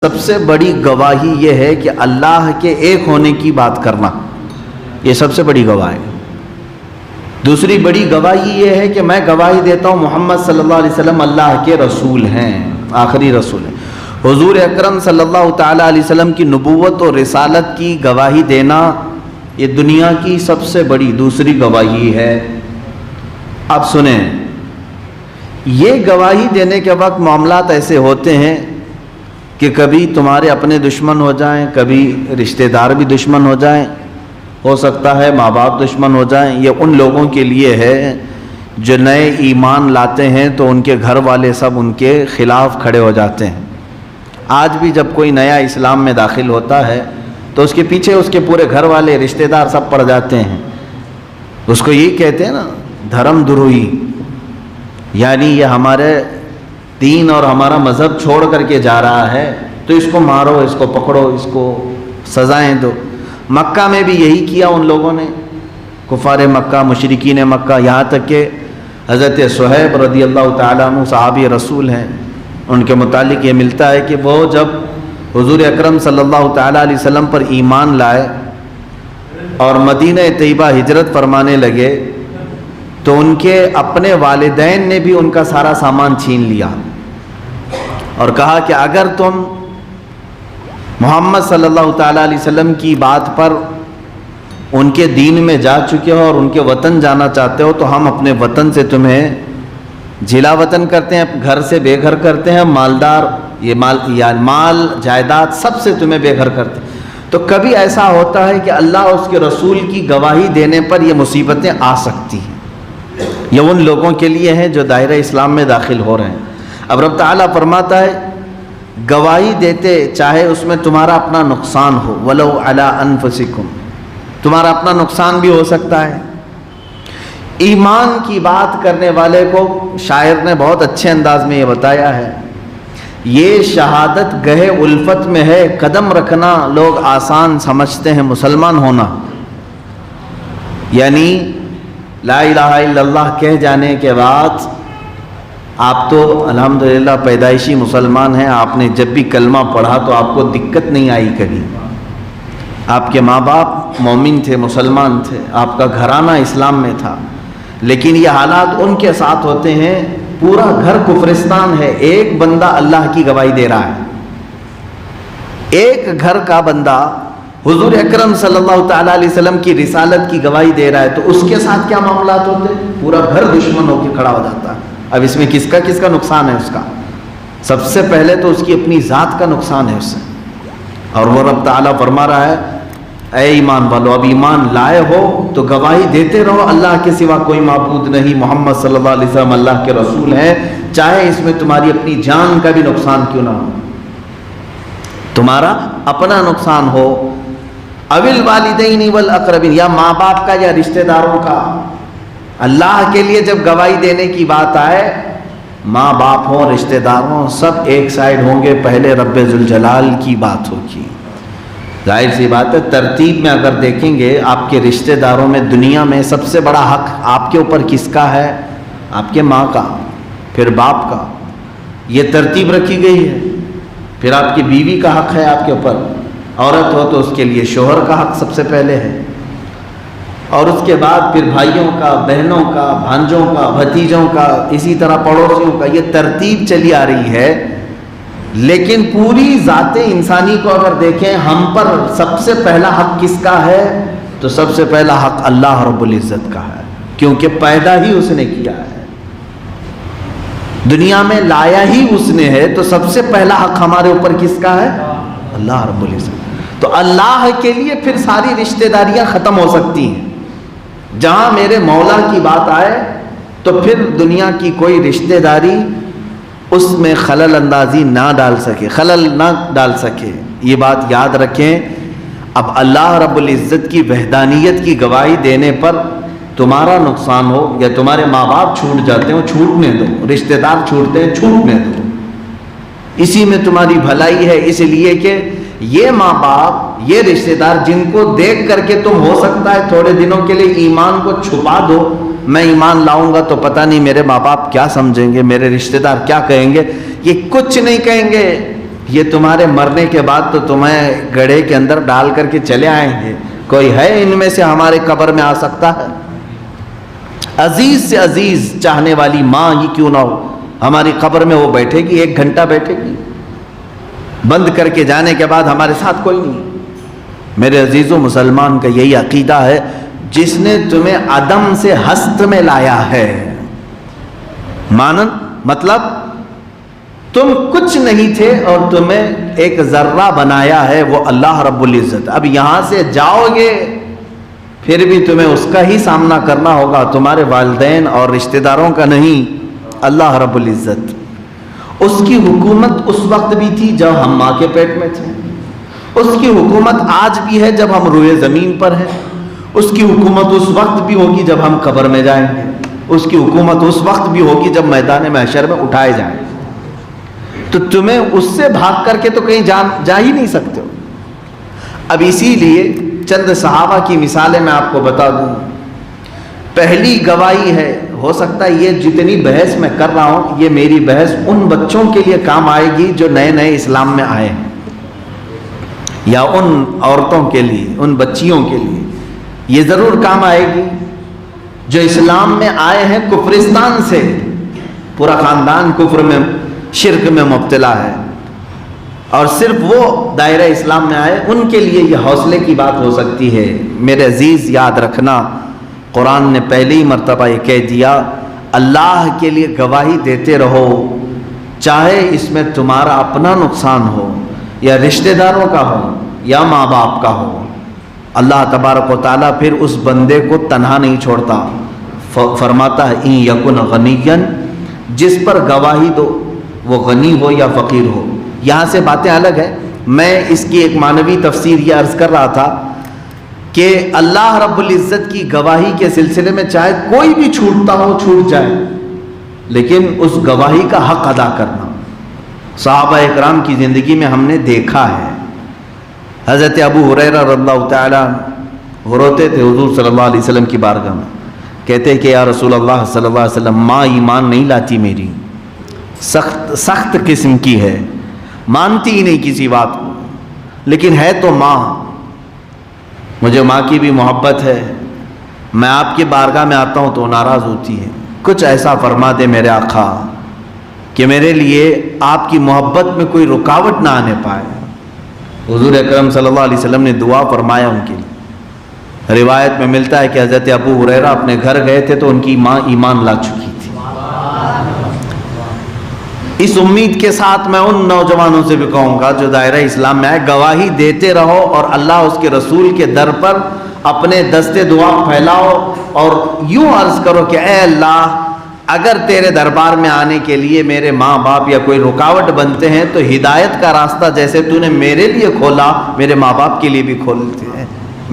سب سے بڑی گواہی یہ ہے کہ اللہ کے ایک ہونے کی بات کرنا، یہ سب سے بڑی گواہی ہے۔ دوسری بڑی گواہی یہ ہے کہ میں گواہی دیتا ہوں محمد صلی اللہ علیہ وسلم اللہ کے رسول ہیں، آخری رسول ہیں۔ حضور اکرم صلی اللہ تعالیٰ علیہ وسلم کی نبوت اور رسالت کی گواہی دینا یہ دنیا کی سب سے بڑی دوسری گواہی ہے۔ اب سنیں، یہ گواہی دینے کے وقت معاملات ایسے ہوتے ہیں کہ کبھی تمہارے اپنے دشمن ہو جائیں، کبھی رشتہ دار بھی دشمن ہو جائیں، ہو سکتا ہے ماں باپ دشمن ہو جائیں۔ یہ ان لوگوں کے لیے ہے جو نئے ایمان لاتے ہیں تو ان کے گھر والے سب ان کے خلاف کھڑے ہو جاتے ہیں۔ آج بھی جب کوئی نیا اسلام میں داخل ہوتا ہے تو اس کے پیچھے اس کے پورے گھر والے رشتہ دار سب پڑ جاتے ہیں۔ اس کو یہی کہتے ہیں نا، دھرم دروہی، یعنی یہ ہمارے دین اور ہمارا مذہب چھوڑ کر کے جا رہا ہے تو اس کو مارو، اس کو پکڑو، اس کو سزائیں دو۔ مکہ میں بھی یہی کیا ان لوگوں نے، کفار مکہ، مشرکین مکہ، یہاں تک کہ حضرت صہیب رضی اللہ تعالیٰ عنہ صحابی رسول ہیں، ان کے متعلق یہ ملتا ہے کہ وہ جب حضور اکرم صلی اللہ تعالیٰ علیہ وسلم پر ایمان لائے اور مدینہ طیبہ ہجرت فرمانے لگے تو ان کے اپنے والدین نے بھی ان کا سارا سامان چھین لیا اور کہا کہ اگر تم محمد صلی اللہ تعالیٰ علیہ وسلم کی بات پر ان کے دین میں جا چکے ہو اور ان کے وطن جانا چاہتے ہو تو ہم اپنے وطن سے تمہیں جلا وطن کرتے ہیں، گھر سے بے گھر کرتے ہیں، مالدار یہ مال جائیداد سب سے تمہیں بے گھر کرتے ہیں۔ تو کبھی ایسا ہوتا ہے کہ اللہ اور اس کے رسول کی گواہی دینے پر یہ مصیبتیں آ سکتی ہیں۔ یہ ان لوگوں کے لیے ہیں جو دائرہ اسلام میں داخل ہو رہے ہیں۔ اب رب تعالیٰ فرماتا ہے گواہی دیتے چاہے اس میں تمہارا اپنا نقصان ہو، وَلَوْ عَلَىٰ أَنفُسِكُمْ، تمہارا اپنا نقصان بھی ہو سکتا ہے۔ ایمان کی بات کرنے والے کو شاعر نے بہت اچھے انداز میں یہ بتایا ہے، یہ شہادت گہے الفت میں ہے، قدم رکھنا لوگ آسان سمجھتے ہیں مسلمان ہونا۔ یعنی لا الہ الا اللہ کہہ جانے کے بعد آپ تو الحمدللہ پیدائشی مسلمان ہیں، آپ نے جب بھی کلمہ پڑھا تو آپ کو دقت نہیں آئی کبھی، آپ کے ماں باپ مومن تھے، مسلمان تھے، آپ کا گھرانہ اسلام میں تھا، لیکن یہ حالات ان کے ساتھ ہوتے ہیں پورا گھر کفرستان ہے، ایک بندہ اللہ کی گواہی دے رہا ہے، ایک گھر کا بندہ حضور اکرم صلی اللہ تعالیٰ علیہ وسلم کی رسالت کی گواہی دے رہا ہے تو اس کے ساتھ کیا معاملات ہوتے ہیں؟ پورا گھر دشمن ہو کے کھڑا ہو جاتا ہے۔ اب اس میں کس کا نقصان ہے؟ اس کا سب سے پہلے تو اس کی اپنی ذات کا نقصان ہے اس سے، اور وہ رب تعالیٰ فرما رہا ہے اے ایمان والو، اب ایمان لائے ہو تو گواہی دیتے رہو اللہ کے سوا کوئی معبود نہیں، محمد صلی اللہ علیہ وسلم اللہ کے رسول ہیں، چاہے اس میں تمہاری اپنی جان کا بھی نقصان کیوں نہ ہو، تمہارا اپنا نقصان ہو، اوil والدین والاقربین، یا ماں باپ کا یا رشتہ داروں کا۔ اللہ کے لیے جب گواہی دینے کی بات آئے، ماں باپ ہوں، رشتہ دار ہوں، سب ایک سائڈ ہوں گے، پہلے رب ذوالجلال کی بات ہوگی۔ ظاہر سی بات ہے، ترتیب میں اگر دیکھیں گے آپ کے رشتہ داروں میں دنیا میں سب سے بڑا حق آپ کے اوپر کس کا ہے؟ آپ کے ماں کا، پھر باپ کا، یہ ترتیب رکھی گئی ہے۔ پھر آپ کی بیوی کا حق ہے آپ کے اوپر، عورت ہو تو اس کے لیے شوہر کا حق سب سے پہلے ہے، اور اس کے بعد پھر بھائیوں کا، بہنوں کا، بھانجوں کا، بھتیجوں کا، اسی طرح پڑوسیوں کا، یہ ترتیب چلی آ رہی ہے۔ لیکن پوری ذات انسانی کو اگر دیکھیں، ہم پر سب سے پہلا حق کس کا ہے؟ تو سب سے پہلا حق اللہ رب العزت کا ہے، کیونکہ پیدا ہی اس نے کیا ہے، دنیا میں لایا ہی اس نے ہے، تو سب سے پہلا حق ہمارے اوپر کس کا ہے؟ اللہ رب العزت۔ تو اللہ کے لیے پھر ساری رشتہ داریاں ختم ہو سکتی ہیں۔ جہاں میرے مولا کی بات آئے تو پھر دنیا کی کوئی رشتہ داری اس میں خلل اندازی نہ ڈال سکے، خلل نہ ڈال سکے، یہ بات یاد رکھیں۔ اب اللہ رب العزت کی وحدانیت کی گواہی دینے پر تمہارا نقصان ہو یا تمہارے ماں باپ چھوٹ جاتے ہو، چھوٹنے دو، رشتہ دار چھوٹتے ہیں، چھوٹنے دو، اسی میں تمہاری بھلائی ہے، اس لیے کہ یہ ماں باپ، یہ رشتہ دار جن کو دیکھ کر کے تم ہو سکتا ہے تھوڑے دنوں کے لیے ایمان کو چھپا دو، میں ایمان لاؤں گا تو پتہ نہیں میرے ماں باپ کیا سمجھیں گے، میرے رشتہ دار کیا کہیں گے، یہ کچھ نہیں کہیں گے، یہ تمہارے مرنے کے بعد تو تمہیں گڑھے کے اندر ڈال کر کے چلے آئیں گے، کوئی ہے ان میں سے ہمارے قبر میں آ سکتا ہے؟ عزیز سے عزیز چاہنے والی ماں ہی کیوں نہ ہو، ہماری قبر میں وہ بیٹھے گی، 1 گھنٹہ بیٹھے گی، بند کر کے جانے کے بعد ہمارے ساتھ کوئی نہیں۔ میرے عزیزوں، مسلمان کا یہی عقیدہ ہے، جس نے تمہیں عدم سے ہست میں لایا ہے، مانند مطلب تم کچھ نہیں تھے اور تمہیں ایک ذرہ بنایا ہے، وہ اللہ رب العزت۔ اب یہاں سے جاؤ گے پھر بھی تمہیں اس کا ہی سامنا کرنا ہوگا، تمہارے والدین اور رشتہ داروں کا نہیں، اللہ رب العزت۔ اس کی حکومت اس وقت بھی تھی جب ہم ماں کے پیٹ میں تھے، اس کی حکومت آج بھی ہے جب ہم روئے زمین پر ہیں، اس کی حکومت اس وقت بھی ہوگی جب ہم قبر میں جائیں گے، اس کی حکومت اس وقت بھی ہوگی جب میدان محشر میں اٹھائے جائیں۔ تو تمہیں اس سے بھاگ کر کے تو کہیں جا ہی نہیں سکتے ہو۔ اب اسی لیے چند صحابہ کی مثالیں میں آپ کو بتا دوں۔ پہلی گواہی ہے، ہو سکتا ہے یہ جتنی بحث میں کر رہا ہوں، یہ میری بحث ان بچوں کے لیے کام آئے گی جو نئے نئے اسلام میں آئے ہیں، یا ان عورتوں کے لیے، ان بچیوں کے لیے یہ ضرور کام آئے گی جو اسلام میں آئے ہیں کفرستان سے، پورا خاندان کفر میں، شرک میں مبتلا ہے، اور صرف وہ دائرہ اسلام میں آئے، ان کے لیے یہ حوصلے کی بات ہو سکتی ہے۔ میرے عزیز، یاد رکھنا، قرآن نے پہلی مرتبہ یہ کہہ دیا، اللہ کے لیے گواہی دیتے رہو، چاہے اس میں تمہارا اپنا نقصان ہو، یا رشتہ داروں کا ہو، یا ماں باپ کا ہو۔ اللہ تبارک و تعالیٰ پھر اس بندے کو تنہا نہیں چھوڑتا، فرماتا ہے ان یکن غنیًا، جس پر گواہی دو وہ غنی ہو یا فقیر ہو۔ یہاں سے باتیں الگ ہیں، میں اس کی ایک معنوی تفسیر یہ عرض کر رہا تھا کہ اللہ رب العزت کی گواہی کے سلسلے میں چاہے کوئی بھی چھوٹتا ہو، چھوٹ جائے، لیکن اس گواہی کا حق ادا کرنا۔ صحابہ اکرام کی زندگی میں ہم نے دیکھا ہے، حضرت ابو ہریرہ رضی اللہ تعالیٰ روتے تھے حضور صلی اللہ علیہ وسلم کی بارگاہ میں، کہتے کہ یا رسول اللہ صلی اللہ علیہ وسلم، ماں ایمان نہیں لاتی میری، سخت قسم کی ہے، مانتی ہی نہیں کسی بات کو، لیکن ہے تو ماں، مجھے ماں کی بھی محبت ہے، میں آپ کی بارگاہ میں آتا ہوں تو ناراض ہوتی ہے، کچھ ایسا فرما دے میرے آقا کہ میرے لیے آپ کی محبت میں کوئی رکاوٹ نہ آنے پائے۔ حضور اکرم صلی اللہ علیہ وسلم نے دعا فرمایا ان کے لیے۔ روایت میں ملتا ہے کہ حضرت ابو ہریرہ اپنے گھر گئے تھے تو ان کی ماں ایمان لا چکی تھی۔ اس امید کے ساتھ میں ان نوجوانوں سے بھی کہوں گا جو دائرہ اسلام میں آئے، گواہی دیتے رہو اور اللہ اس کے رسول کے در پر اپنے دستے دعا پھیلاؤ اور یوں عرض کرو کہ اے اللہ، اگر تیرے دربار میں آنے کے لیے میرے ماں باپ یا کوئی رکاوٹ بنتے ہیں تو ہدایت کا راستہ جیسے تو نے میرے لیے کھولا، میرے ماں باپ کے لیے بھی کھولتے ہیں،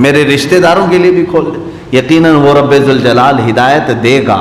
میرے رشتہ داروں کے لیے بھی کھول دے۔ یقیناً وہ رب ذوالجلال ہدایت دے گا۔